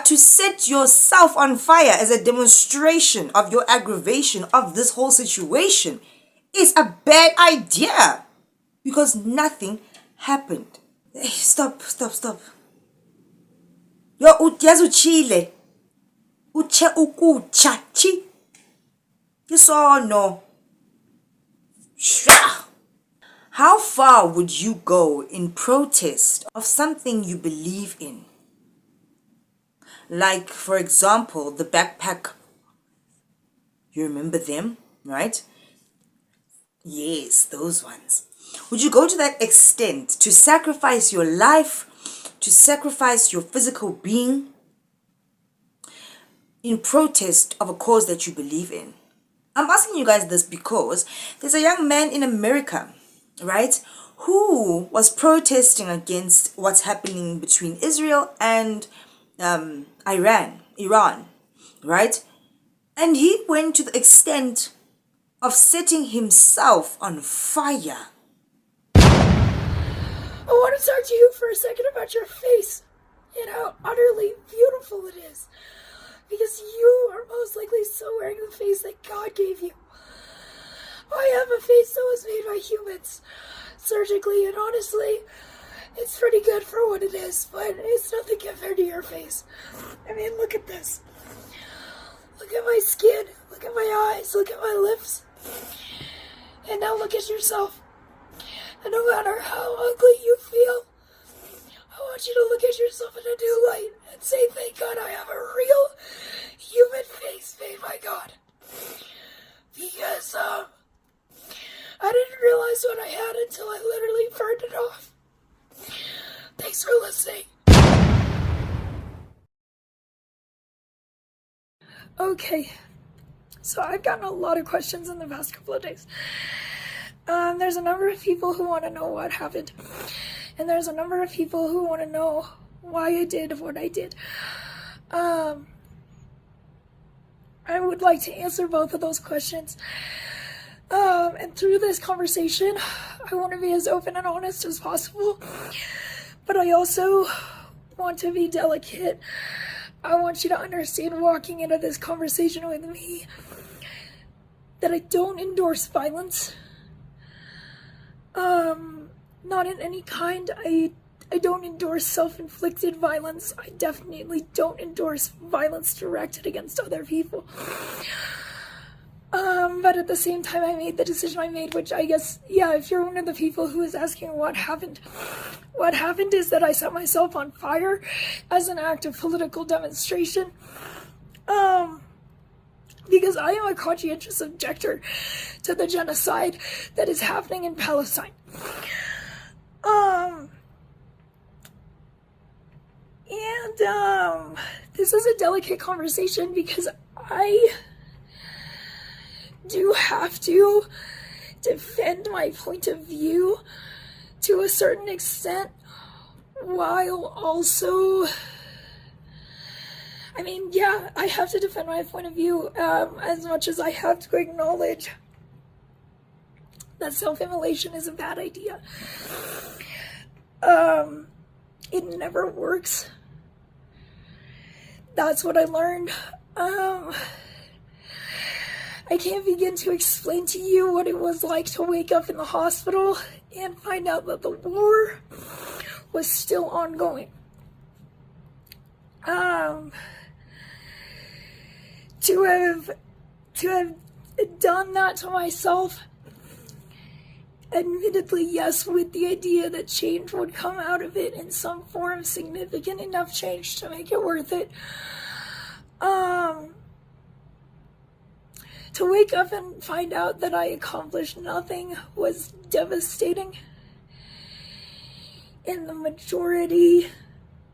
to set yourself on fire as a demonstration of your aggravation of this whole situation is a bad idea because nothing happened. Hey, stop. Yo, yazi uchile. Uche ukucha chi. Yisono. Shra. How far would you go in protest of something you believe in? Like, for example, the backpack. You remember them, right? Yes, those ones. Would you go to that extent to sacrifice your life, to sacrifice your physical being in protest of a cause that you believe in? I'm asking you guys this because there's a young man in America, right, who was protesting against what's happening between Israel and Iran, right? And he went to the extent of setting himself on fire. I want to talk to you for a second about your face and how utterly beautiful it is. Because you are most likely still wearing the face that God gave you. I have a face that was made by humans surgically, and honestly, it's pretty good for what it is, but it's nothing compared to your face. I mean, look at this. Look at my skin, look at my eyes, look at my lips. And now look at yourself. And no matter how ugly you feel, I want you to look at yourself in a new light and say, thank God I have a real human face made by God. Because, I didn't realize what I had until I literally burned it off. Thanks for listening. Okay, so I've gotten a lot of questions in the past couple of days. There's a number of people who want to know what happened. And there's a number of people who want to know why I did what I did. I would like to answer both of those questions. And through this conversation, I want to be as open and honest as possible. But I also want to be delicate. I want you to understand, walking into this conversation with me, that I don't endorse violence. Not in any kind. I don't endorse self-inflicted violence. I definitely don't endorse violence directed against other people. But at the same time, I made the decision I made, which I guess, yeah, if you're one of the people who is asking what happened is that I set myself on fire as an act of political demonstration. Because I am a conscientious objector to the genocide that is happening in Palestine. This is a delicate conversation because I do have to defend my point of view to a certain extent, while also, I mean, yeah, I have to defend my point of view as much as I have to acknowledge that self-immolation is a bad idea. It never works. That's what I learned. I can't begin to explain to you what it was like to wake up in the hospital and find out that the war was still ongoing. To have done that to myself, admittedly, yes, with the idea that change would come out of it in some form, significant enough change to make it worth it. To wake up and find out that I accomplished nothing was devastating. And the majority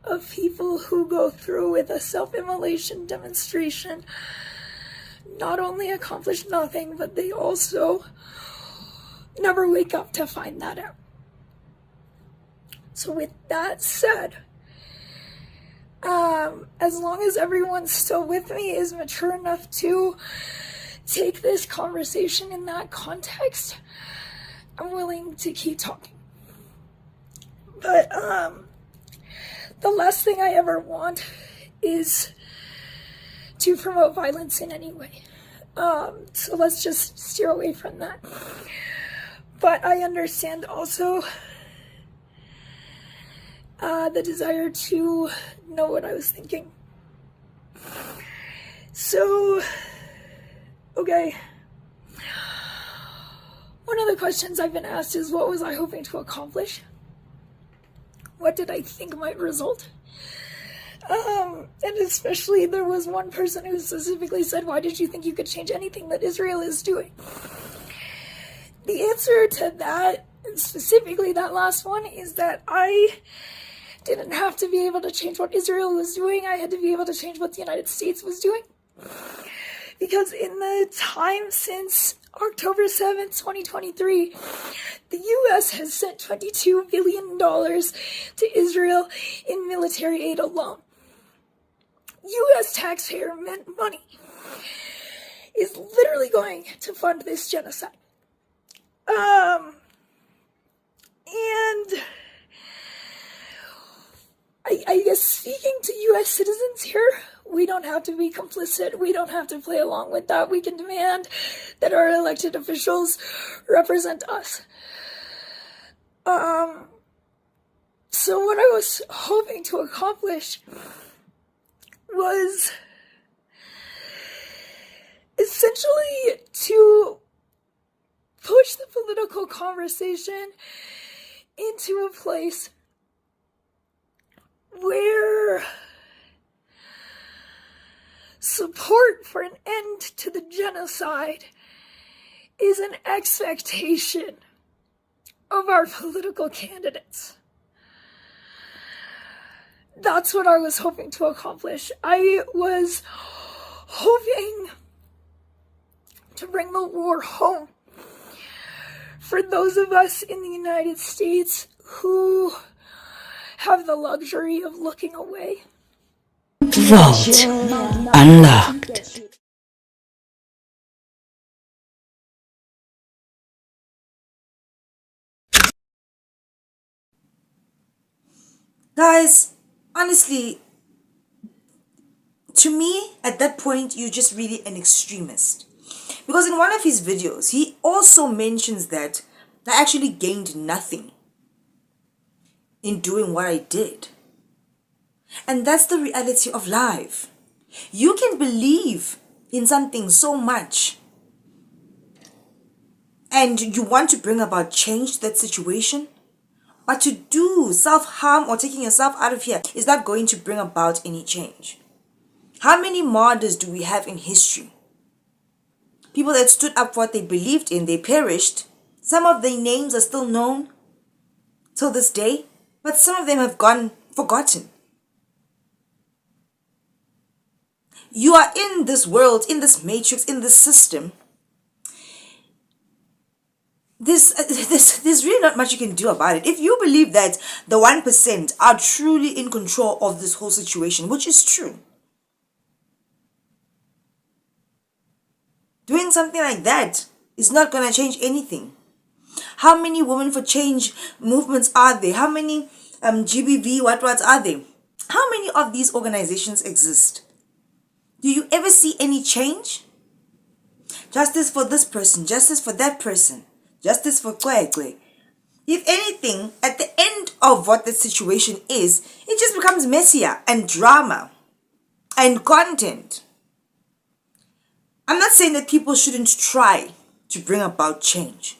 of people who go through with a self-immolation demonstration not only accomplish nothing, but they also never wake up to find that out. So with that said, as long as everyone still with me is mature enough to take this conversation in that context, I'm willing to keep talking. But the last thing I ever want is to promote violence in any way. So let's just steer away from that. But I understand also the desire to know what I was thinking. So, okay. One of the questions I've been asked is, what was I hoping to accomplish? What did I think might result? And especially there was one person who specifically said, why did you think you could change anything that Israel is doing? The answer to that, specifically that last one, is that I didn't have to be able to change what Israel was doing. I had to be able to change what the United States was doing. Because in the time since October 7th, 2023, the U.S. has sent $22 billion to Israel in military aid alone. U.S. taxpayer money is literally going to fund this genocide. And I guess speaking to U.S. citizens here, we don't have to be complicit. We don't have to play along with that. We can demand that our elected officials represent us. So what I was hoping to accomplish was essentially to push the political conversation into a place where support for an end to the genocide is an expectation of our political candidates. That's what I was hoping to accomplish. I was hoping to bring the war home for those of us in the United States who have the luxury of looking away. Vault unlocked. Guys, honestly, to me, at that point, you're just really an extremist. Because in one of his videos, he also mentions that I actually gained nothing in doing what I did. And that's the reality of life. You can believe in something so much and you want to bring about change to that situation, but to do self-harm or taking yourself out of here is not going to bring about any change. How many martyrs do we have in history? People that stood up for what they believed in, they perished. Some of their names are still known till this day, but some of them have gone forgotten. You are in this world, in this matrix, in this system. There's really not much you can do about it. If you believe that the 1% are truly in control of this whole situation, which is true, doing something like that is not going to change anything. How many Women for Change movements are there? How many GBV what's are there? How many of these organizations exist? Do you ever see any change? Justice for this person, justice for that person, justice for Kwekwe. If anything, at the end of what the situation is, it just becomes messier and drama and content. I'm not saying that people shouldn't try to bring about change.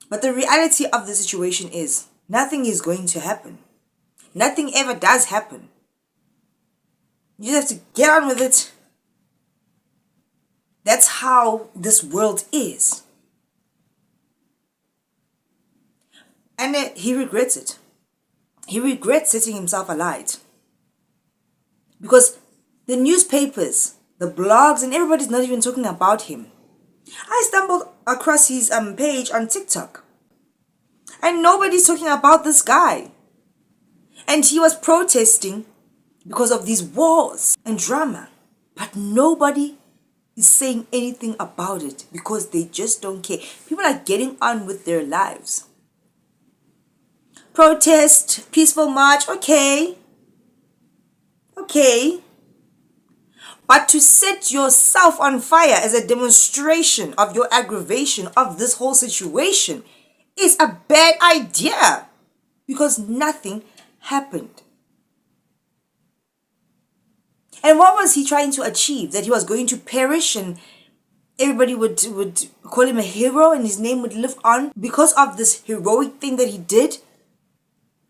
But the reality of the situation is nothing is going to happen. Nothing ever does happen. You just have to get on with it. That's how this world is. And he regrets it. He regrets setting himself alight. Because the newspapers, the blogs, and everybody's not even talking about him. I stumbled across his page on TikTok. And nobody's talking about this guy. And he was protesting because of these wars and drama. But nobody is saying anything about it because they just don't care. People are getting on with their lives. Protest, peaceful march, okay. okay. But to set yourself on fire as a demonstration of your aggravation of this whole situation is a bad idea because nothing happened. And what was he trying to achieve? That he was going to perish and everybody would call him a hero and his name would live on because of this heroic thing that he did?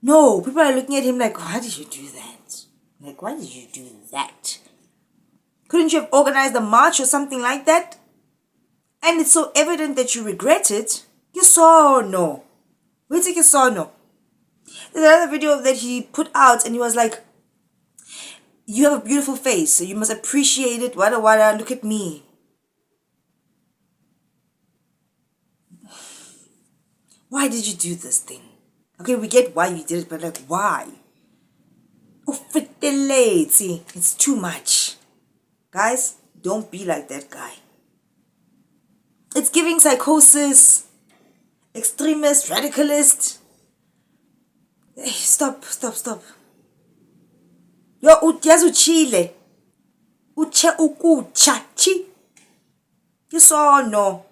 No, people are looking at him like, why did you do that? Like, why did you do that? Couldn't you have organized a march or something like that? And it's so evident that you regret it. You saw no. Wait till you saw no. There's another video that he put out and he was like, you have a beautiful face, so you must appreciate it. Wada wada, look at me. Why did you do this thing? Okay, we get why you did it, but like, why? Oh, see, it's too much. Guys, don't be like that guy. It's giving psychosis, extremist, radicalist. Hey, stop. Yo, yazi uchile. Uche ukucha chi. You saw no.